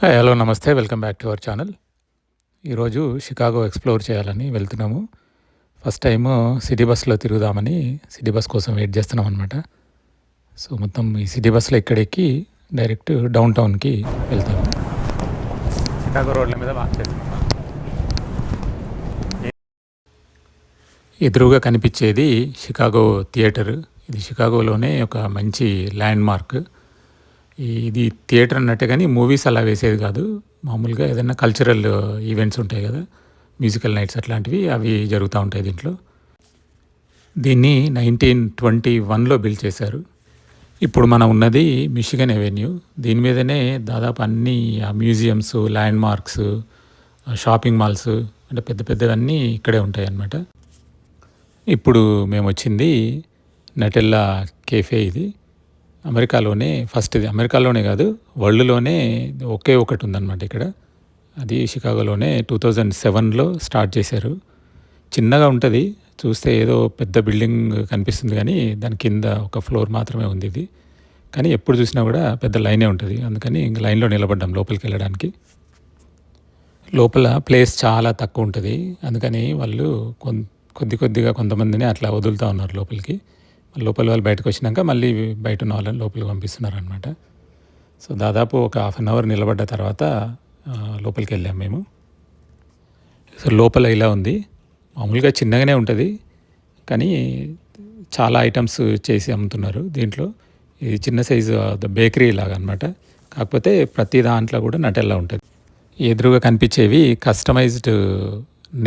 Hi, hello, నమస్తే. Welcome back to our channel. ఈరోజు Chicago explore చేయాలని వెళ్తున్నాము. ఫస్ట్ టైము సిటీ బస్‌లో తిరుగుదామని సిటీ బస్ కోసం వెయిట్ చేస్తున్నామనమాట. సో, మొత్తం ఈ సిటీ బస్‌లో ఇక్కడెక్కి డైరెక్ట్ డౌన్ టౌన్‌కి వెళ్తాము. షికాగో రోడ్ల మీద వాక్ చేస్తున్నాం. ఎదురుగా కనిపించేది షికాగో థియేటర్. ఇది షికాగోలోనే ఒక మంచి ల్యాండ్ మార్క్. ఇది థియేటర్ అన్నట్టే కానీ మూవీస్ అలా వేసేది కాదు. మామూలుగా ఏదైనా కల్చరల్ ఈవెంట్స్ ఉంటాయి కదా, మ్యూజికల్ నైట్స్ అట్లాంటివి అవి జరుగుతూ ఉంటాయి దీంట్లో. దీన్ని 1921లో బిల్డ్ చేశారు. ఇప్పుడు మనం ఉన్నది మిషిగన్ అవెన్యూ. దీని మీదనే దాదాపు అన్ని museums, land marks, shopping malls, అంటే పెద్ద పెద్దవన్నీ ఇక్కడే ఉంటాయి అన్నమాట. ఇప్పుడు మేము వచ్చింది నటెల్లా కేఫే. ఇది అమెరికాలోనే ఫస్ట్. ఇది అమెరికాలోనే కాదు, వరల్డ్లోనే ఒకే ఒకటి ఉందన్నమాట ఇక్కడ. అది షికాగోలోనే 2007లో స్టార్ట్ చేశారు. చిన్నగా ఉంటుంది, చూస్తే ఏదో పెద్ద బిల్డింగ్ కనిపిస్తుంది కానీ దాని కింద ఒక ఫ్లోర్ మాత్రమే ఉంది ఇది. కానీ ఎప్పుడు చూసినా కూడా పెద్ద లైనే ఉంటుంది. అందుకని ఇంక లైన్లో నిలబడ్డాం లోపలికి వెళ్ళడానికి. లోపల ప్లేస్ చాలా తక్కువ ఉంటుంది, అందుకని వాళ్ళు కొద్దిగా కొంతమందిని అట్లా వదులుతూ ఉన్నారు లోపలికి. లోపల వాళ్ళు బయటకు వచ్చినాక మళ్ళీ బయట ఉన్న వాళ్ళని లోపలికి పంపిస్తున్నారు అనమాట. సో దాదాపు ఒక హాఫ్ అన్ అవర్ నిలబడ్డ తర్వాత లోపలికి వెళ్ళాం మేము. సో లోపల ఇలా ఉంది. మామూలుగా చిన్నగానే ఉంటుంది కానీ చాలా ఐటమ్స్ చేసి అమ్ముతున్నారు దీంట్లో. ఇది చిన్న సైజు బేకరీ లాగా అనమాట. కాకపోతే ప్రతి దాంట్లో కూడా నటెల్లా ఉంటుంది. ఎదురుగా కనిపించేవి కస్టమైజ్డ్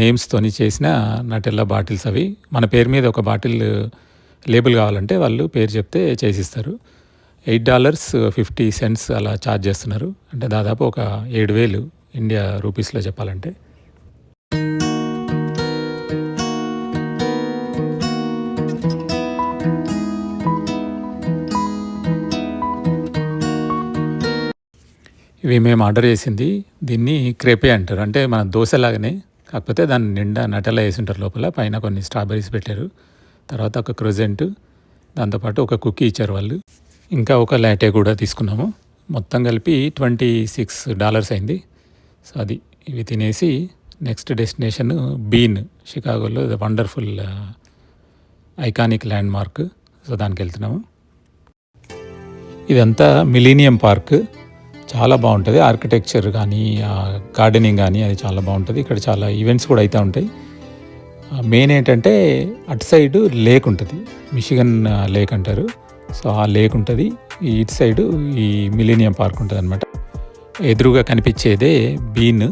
నేమ్స్తోని చేసిన నటెల్లా బాటిల్స్. అవి మన పేరు మీద ఒక బాటిల్ లేబుల్ కావాలంటే వాళ్ళు పేరు చెప్తే చేసిస్తారు. $8.50 అలా ఛార్జ్ చేస్తున్నారు. అంటే దాదాపు ఒక 7,000 ఇండియా రూపీస్లో చెప్పాలంటే. ఇవి మేము ఆర్డర్ చేసింది. దీన్ని క్రేపే అంటారు. అంటే మన దోశలాగానే, కాకపోతే దాని నిండా నటెల్లా వేసి ఉంటారు. లోపల పైన కొన్ని స్ట్రాబెర్రీస్ పెట్టారు. తర్వాత ఒక క్రోజెంట్, దాంతోపాటు ఒక కుకీ ఇచ్చారు వాళ్ళు. ఇంకా ఒక లాటే కూడా తీసుకున్నాము. మొత్తం కలిపి $26 అయింది. సో అది ఇవి తినేసి నెక్స్ట్ డెస్టినేషన్ బీన్, షికాగోలో the wonderful iconic landmark. So దానికి వెళ్తున్నాము. ఇదంతా మిలీనియం పార్క్. చాలా బాగుంటుంది. ఆర్కిటెక్చర్ కానీ గార్డెనింగ్ కానీ అది చాలా బాగుంటుంది. ఇక్కడ చాలా ఈవెంట్స్ కూడా అవుతూ ఉంటాయి. మెయిన్ ఏంటంటే అటు సైడు లేక్ ఉంటుంది, మిషిగన్ లేక్ అంటారు. సో ఆ లేక్ ఉంటుంది. ఇటు సైడు ఈ మిలీనియం పార్క్ ఉంటుంది అనమాట. ఎదురుగా కనిపించేదే బీన్.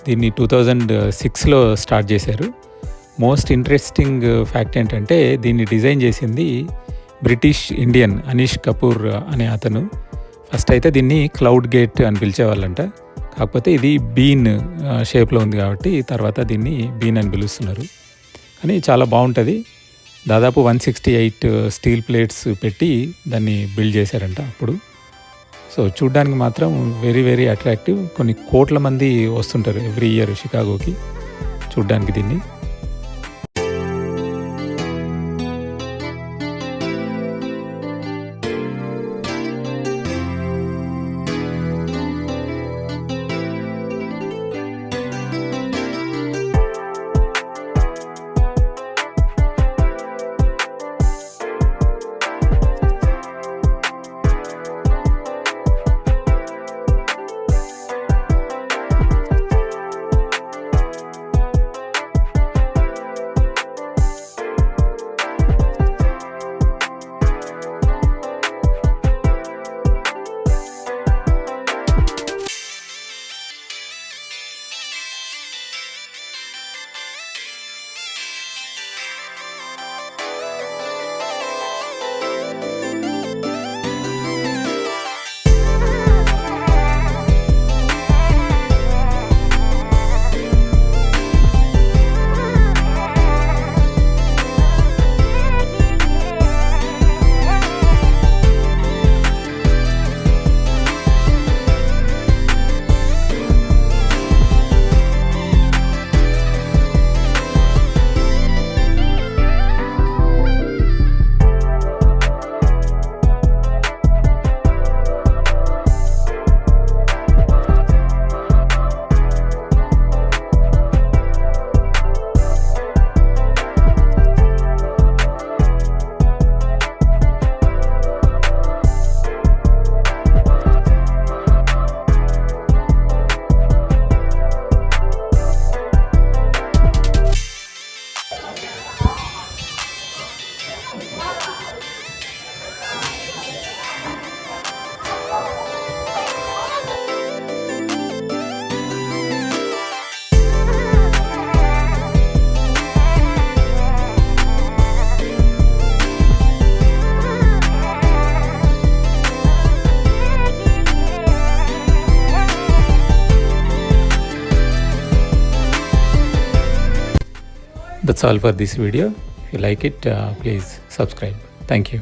దీన్ని 2006లో స్టార్ట్ చేశారు. మోస్ట్ ఇంట్రెస్టింగ్ ఫ్యాక్ట్ ఏంటంటే దీన్ని డిజైన్ చేసింది బ్రిటిష్ ఇండియన్ అనీష్ కపూర్ అనే అతను. ఫస్ట్ అయితే దీన్ని క్లౌడ్ గేట్ అని పిలిచేవాళ్ళంట. కాకపోతే ఇది బీన్ షేప్లో ఉంది కాబట్టి తర్వాత దీన్ని బీన్ అని పిలుస్తున్నారు. కానీ చాలా బాగుంటుంది. దాదాపు 168 స్టీల్ ప్లేట్స్ పెట్టి దాన్ని బిల్డ్ చేశారంట అప్పుడు. సో చూడ్డానికి మాత్రం వెరీ వెరీ అట్రాక్టివ్. కొన్ని కోట్ల మంది వస్తుంటారు ఎవ్రీ ఇయర్ షికాగోకి చూడ్డానికి దీన్ని. That's all for this video. If you like it, please subscribe. Thank you.